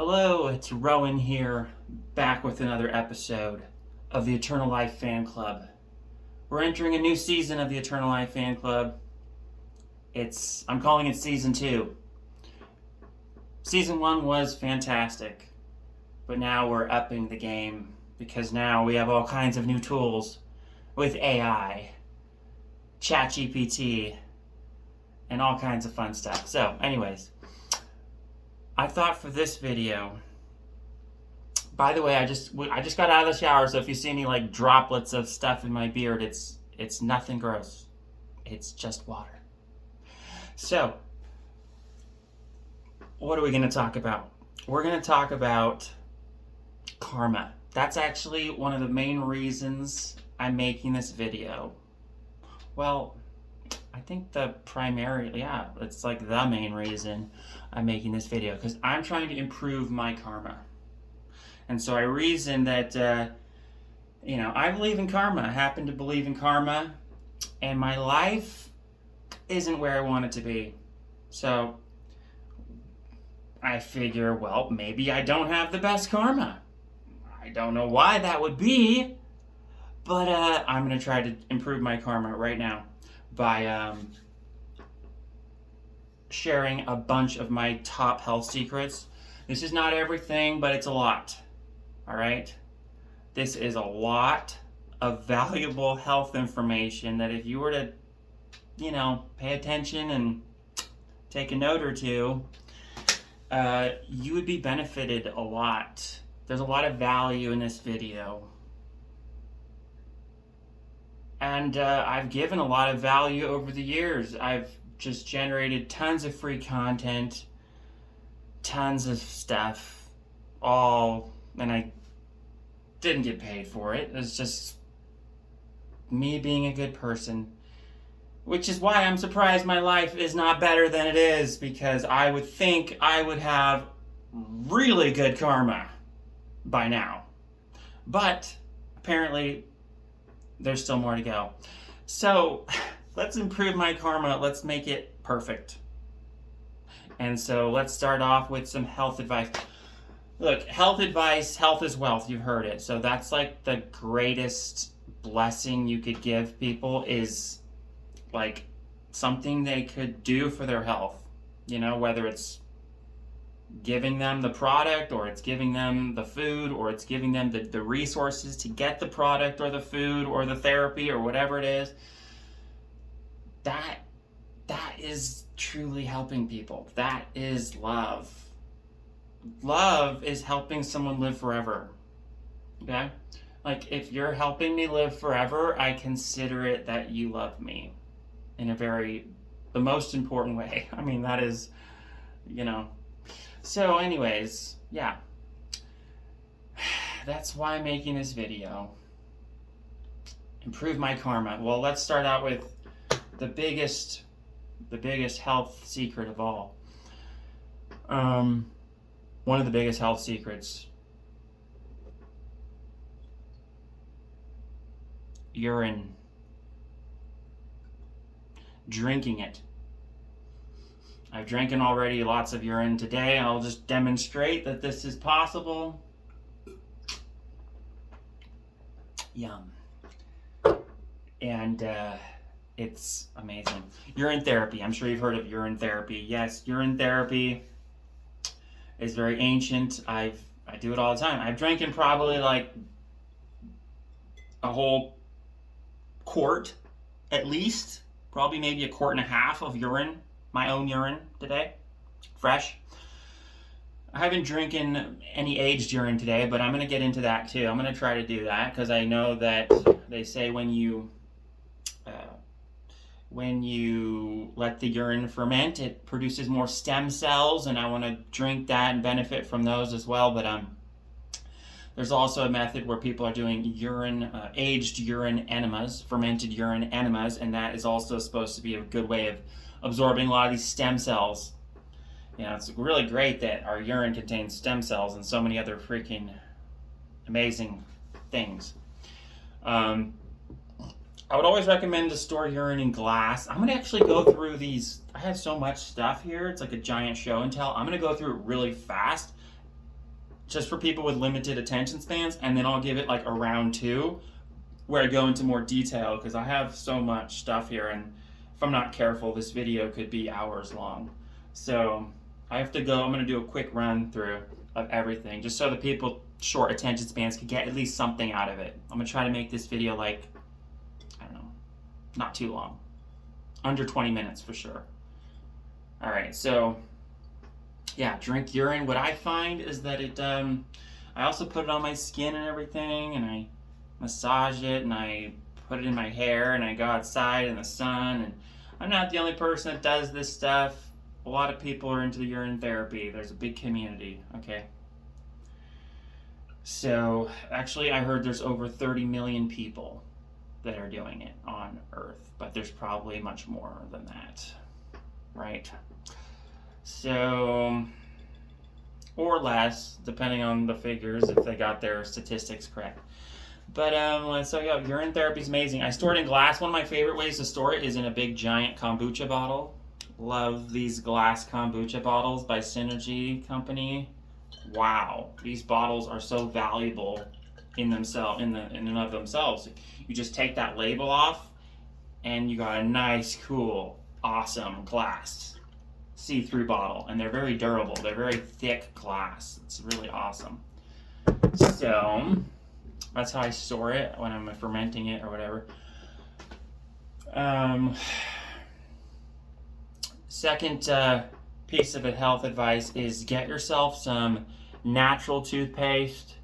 Hello, it's Rowan here, back with another episode of the Eternal Life Fan Club. We're entering a new season of the Eternal Life Fan Club. I'm calling it Season 2. Season 1 was fantastic, but now we're upping the game because now we have all kinds of new tools with AI, ChatGPT, and all kinds of fun stuff. So, anyways, I thought for this video, by the way, I just got out of the shower, so if you see any like droplets of stuff in my beard, it's nothing gross. It's just water. So, what are we going to talk about? We're going to talk about karma. That's actually one of the main reasons I'm making this video. Well, I think it's like the main reason I'm making this video, because I'm trying to improve my karma. And so I reason that, I believe in karma. I happen to believe in karma, and my life isn't where I want it to be. So I figure, well, maybe I don't have the best karma. I don't know why that would be, but I'm going to try to improve my karma right now by sharing a bunch of my top health secrets. This is not everything, but it's a lot. All right? This is a lot of valuable health information that if you were to, pay attention and take a note or two, you would be benefited a lot. There's a lot of value in this video. And I've given a lot of value over the years. I've just generated tons of free content, tons of stuff, and I didn't get paid for it. It's just me being a good person, which is why I'm surprised my life is not better than it is, because I would think I would have really good karma by now. But apparently there's still more to go. So let's improve my karma. Let's make it perfect. And so let's start off with some health advice. Look, health advice, health is wealth. You've heard it. So that's like the greatest blessing you could give people, is like something they could do for their health. Whether it's giving them the product, or it's giving them the food, or it's giving them the resources to get the product or the food or the therapy or whatever it is. That is truly helping people. That is love. Love is helping someone live forever. Okay? Like, if you're helping me live forever, I consider it that you love me in the most important way. I mean, that is, So anyways, yeah. That's why I'm making this video. Improve my karma. Well, let's start out with the biggest health secret of all. One of the biggest health secrets: urine. Drinking it. I've drinking already lots of urine today. I'll just demonstrate that this is possible. Yum. And it's amazing. Urine therapy. I'm sure you've heard of urine therapy. Yes, urine therapy is very ancient. I do it all the time. I've drinking probably like a whole quart, at least. Probably maybe a quart and a half of urine. My own urine today, fresh. I haven't drinking any aged urine today, but I'm going to get into that too. I'm going to try to do that, because I know that they say when you let the urine ferment, it produces more stem cells, and I want to drink that and benefit from those as well. But there's also a method where people are doing aged urine enemas, fermented urine enemas, and that is also supposed to be a good way of absorbing a lot of these stem cells. It's really great that our urine contains stem cells and so many other freaking amazing things. I would always recommend to store urine in glass. I'm going to actually go through these. I have so much stuff here. It's like a giant show and tell. I'm going to go through it really fast. just for people with limited attention spans, and then I'll give it like a round 2 where I go into more detail, because I have so much stuff here, and if I'm not careful, this video could be hours long. So I have to go, I'm going to do a quick run through of everything, just so the people short attention spans can get at least something out of it. I'm going to try to make this video like, I don't know, not too long. Under 20 minutes for sure. All right, so yeah, drink urine. What I find is that it, I also put it on my skin and everything, and I massage it, and I put it in my hair, and I go outside in the sun, and I'm not the only person that does this stuff. A lot of people are into the urine therapy. There's a big community, okay? So, actually, I heard there's over 30 million people that are doing it on Earth, but there's probably much more than that, right? So, or less, depending on the figures, if they got their statistics correct. But so yeah, urine therapy is amazing. I store it in glass. One of my favorite ways to store it is in a big giant kombucha bottle. Love these glass kombucha bottles by Synergy Company. Wow, these bottles are so valuable in and of themselves. You just take that label off, and you got a nice, cool, awesome glass see-through bottle, and they're very durable. They're very thick glass. It's really awesome. So that's how I store it when I'm fermenting it or whatever. Second piece of health advice is get yourself some natural toothpaste.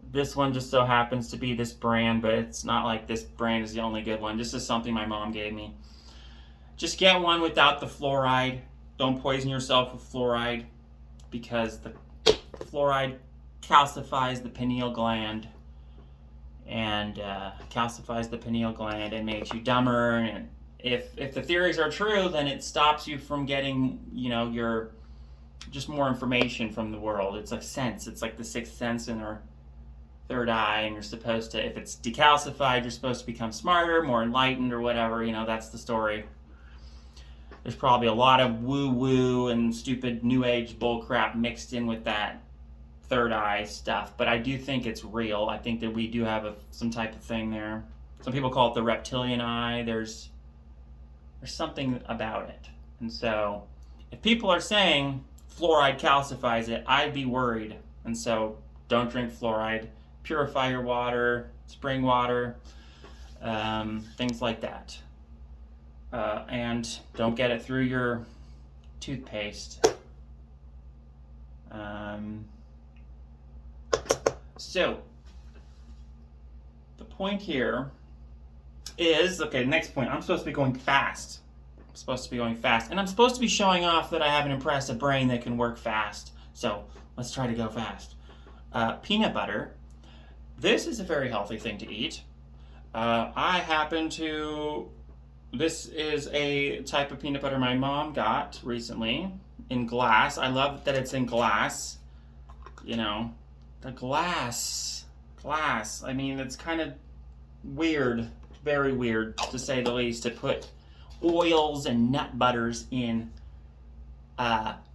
This one just so happens to be this brand, but it's not like this brand is the only good one. This is something my mom gave me. Just get one without the fluoride. Don't poison yourself with fluoride, because the fluoride calcifies the pineal gland, and makes you dumber. And if the theories are true, then it stops you from getting, your just more information from the world. It's like sense. It's like the sixth sense in our third eye, and you're supposed to, if it's decalcified, you're supposed to become smarter, more enlightened, or whatever. That's the story. There's probably a lot of woo-woo and stupid new age bullcrap mixed in with that third eye stuff, but I do think it's real. I think that we do have some type of thing there. Some people call it the reptilian eye. There's something about it. And so if people are saying fluoride calcifies it, I'd be worried. And so don't drink fluoride. Purify your water, spring water, things like that. And don't get it through your toothpaste. So, the point here is, okay, next point, I'm supposed to be going fast. And I'm supposed to be showing off that I have an impressive brain that can work fast. So, let's try to go fast. Peanut butter. This is a very healthy thing to eat. This is a type of peanut butter my mom got recently in glass. I love that it's in glass. The glass. I mean, it's kind of weird, very weird to say the least, to put oils and nut butters in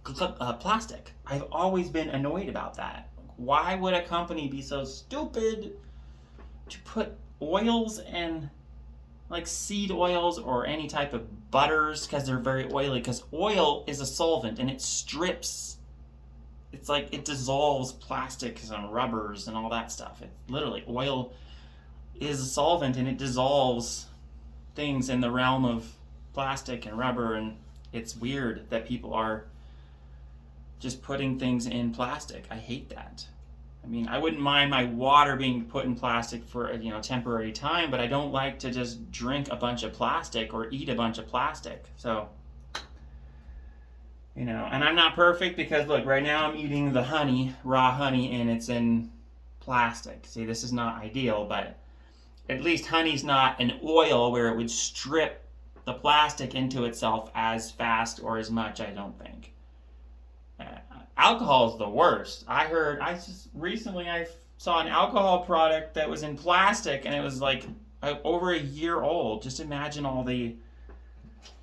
plastic. I've always been annoyed about that. Why would a company be so stupid to put oils and like seed oils or any type of butters, because they're very oily, because oil is a solvent and it strips. It's like it dissolves plastics and rubbers and all that stuff. Oil is a solvent, and it dissolves things in the realm of plastic and rubber, and it's weird that people are just putting things in plastic. I hate that. I mean, I wouldn't mind my water being put in plastic for a temporary time, but I don't like to just drink a bunch of plastic or eat a bunch of plastic. So, and I'm not perfect, because look, right now I'm eating the honey, raw honey, and it's in plastic. See, this is not ideal, but at least honey's not an oil where it would strip the plastic into itself as fast or as much, I don't think. Alcohol is the worst. I saw an alcohol product that was in plastic, and it was like over a year old. Just imagine all the,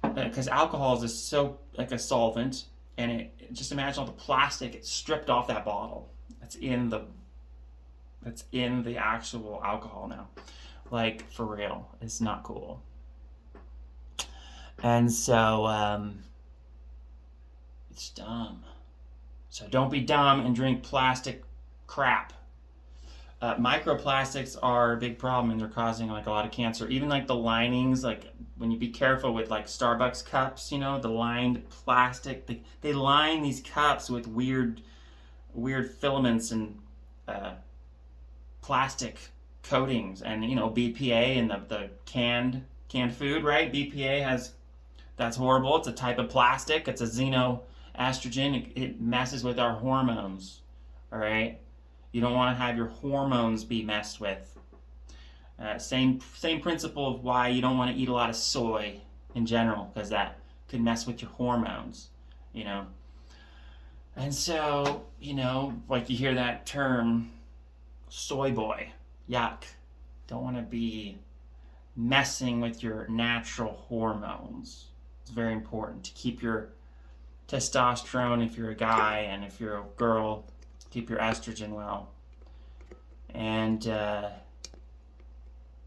because alcohol is so like a solvent, and just imagine all the plastic it stripped off that bottle. that's in the actual alcohol now. Like, for real, it's not cool. And so it's dumb. So don't be dumb and drink plastic crap. Microplastics are a big problem, and they're causing like a lot of cancer. Even like the linings, like when you be careful with like Starbucks cups, the lined plastic. They line these cups with weird filaments and plastic coatings, and BPA and the canned food, right? BPA that's horrible. It's a type of plastic. It's a xenoestrogen. It messes with our hormones. All right. You don't want to have your hormones be messed with. Same principle of why you don't want to eat a lot of soy in general, because that could mess with your hormones, And so, like you hear that term, soy boy, yuck. Don't want to be messing with your natural hormones. It's very important to keep your testosterone if you're a guy, and if you're a girl, keep your estrogen well. And to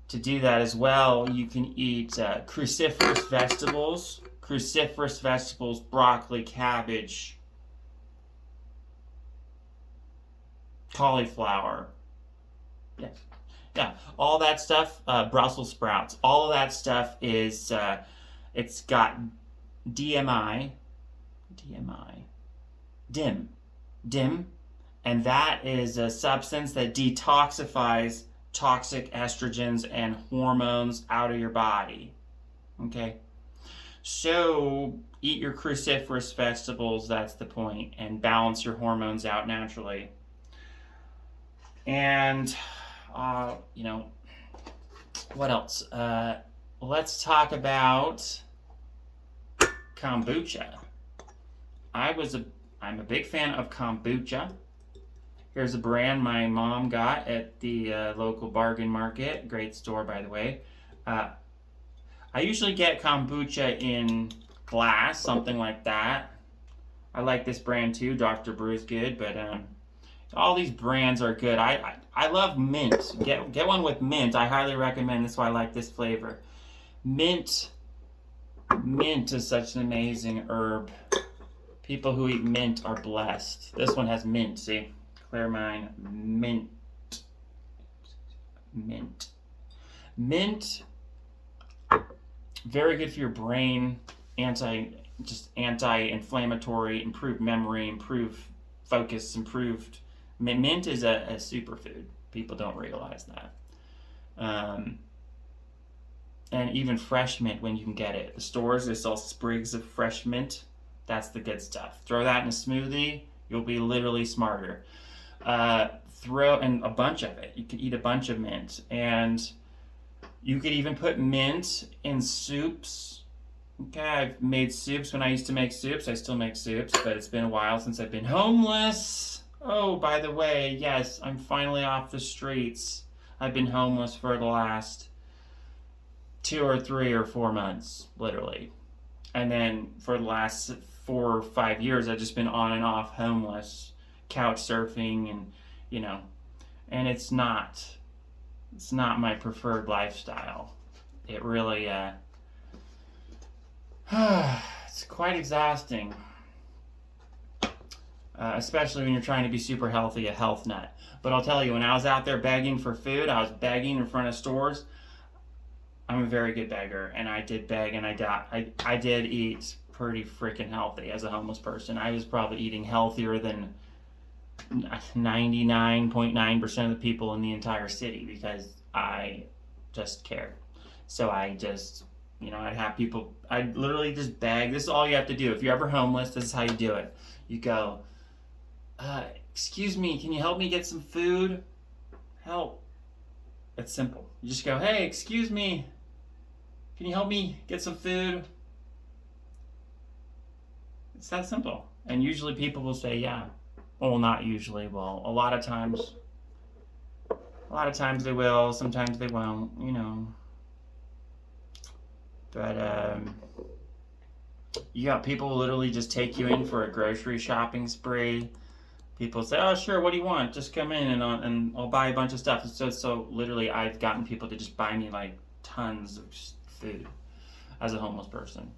do that as well, you can eat cruciferous vegetables. Cruciferous vegetables, broccoli, cabbage, cauliflower. Yeah, all that stuff, Brussels sprouts, all of that stuff is, it's got DIM, and that is a substance that detoxifies toxic estrogens and hormones out of your body. Okay? So, eat your cruciferous vegetables, that's the point, and balance your hormones out naturally. And, what else? Let's talk about kombucha. I'm a big fan of kombucha. Here's a brand my mom got at the local bargain market. Great store, by the way. I usually get kombucha in glass, something like that. I like this brand too. Dr. Brew's good, but all these brands are good. I love mint. Get one with mint. I highly recommend. That's why I like this flavor. Mint is such an amazing herb. People who eat mint are blessed. This one has mint, see? Clear mind. Mint. Mint. Very good for your brain. Anti-inflammatory, improved memory, improved focus, improved. Mint is a superfood. People don't realize that. And even fresh mint when you can get it. The stores, they sell sprigs of fresh mint. That's the good stuff. Throw that in a smoothie. You'll be literally smarter. Throw in a bunch of it. You can eat a bunch of mint. And you could even put mint in soups. Okay, I've made soups when I used to make soups. I still make soups, but it's been a while since I've been homeless. Oh, by the way, yes, I'm finally off the streets. I've been homeless for the last 2 or 3 or 4 months, literally. And then for the last 4 or 5 years, I've just been on and off homeless, couch surfing, and and it's not my preferred lifestyle. It really it's quite exhausting, especially when you're trying to be super healthy, a health nut. But I'll tell you, when I was out there begging for food, I was begging in front of stores. I'm a very good beggar, and I did beg, and I did eat pretty freaking healthy as a homeless person. I was probably eating healthier than 99.9% of the people in the entire city, because I just cared. So I just, I'd have people, I'd literally just beg. This is all you have to do. If you're ever homeless, this is how you do it. You go, excuse me, can you help me get some food? Help. It's simple. You just go, hey, excuse me, can you help me get some food? It's that simple. And usually people will say, yeah. Well, not usually. Well, a lot of times they will. Sometimes they won't, But you got people literally just take you in for a grocery shopping spree. People say, "Oh, sure, what do you want? Just come in and I'll buy a bunch of stuff." So literally, I've gotten people to just buy me like tons of food as a homeless person.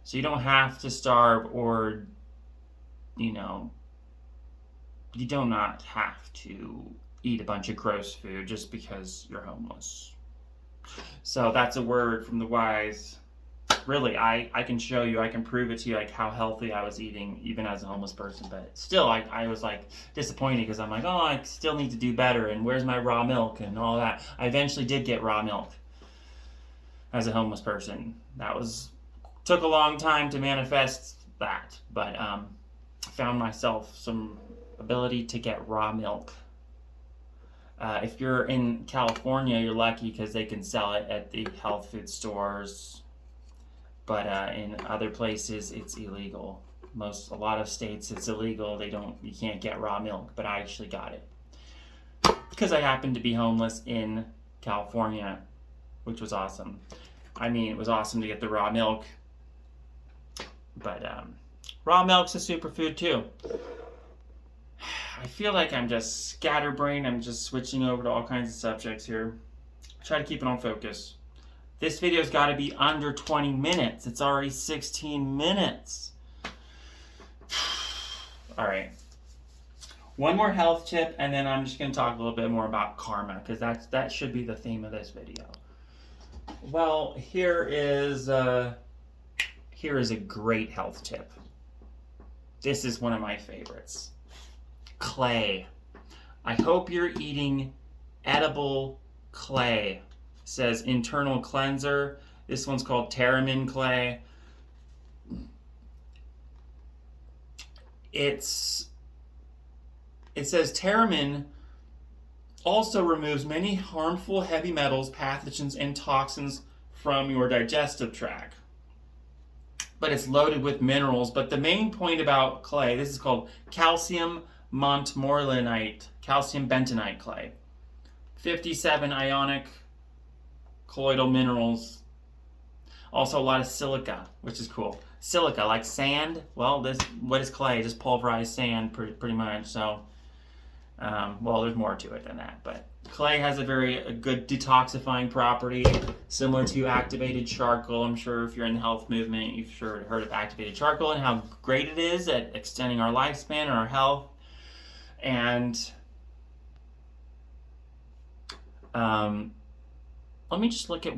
So you don't have to starve, or you know, you do not have to eat a bunch of gross food just because you're homeless. So that's a word from the wise. Really, I can show you, I can prove it to you, like how healthy I was eating even as a homeless person. But still, I was like disappointed because I'm like, oh, I still need to do better. And where's my raw milk and all that? I eventually did get raw milk as a homeless person. That was took a long time to manifest that, but found myself some ability to get raw milk. If you're in California, you're lucky because they can sell it at the health food stores, but in other places it's illegal. A lot of states it's illegal. You can't get raw milk, but I actually got it because I happened to be homeless in California, which was awesome. I mean, it was awesome to get the raw milk, but raw milk's a superfood too. I feel like I'm just scatterbrained. I'm just switching over to all kinds of subjects here. Try to keep it on focus. This video's got to be under 20 minutes. It's already 16 minutes. All right. One more health tip, and then I'm just going to talk a little bit more about karma, because that should be the theme of this video. Well, here is a great health tip. This is one of my favorites. Clay. I hope you're eating edible clay. It says internal cleanser. This one's called Theremin clay. It says Theremin also removes many harmful heavy metals, pathogens, and toxins from your digestive tract. But it's loaded with minerals. But the main point about clay, this is called calcium montmorillonite, calcium bentonite clay. 57 ionic colloidal minerals. Also a lot of silica, which is cool. Silica, like sand. Well, what is clay? Just pulverized sand, pretty much. So, well, there's more to it than that. But clay has a good detoxifying property, similar to activated charcoal. I'm sure if you're in the health movement, you've sure heard of activated charcoal and how great it is at extending our lifespan and our health. And let me just look at what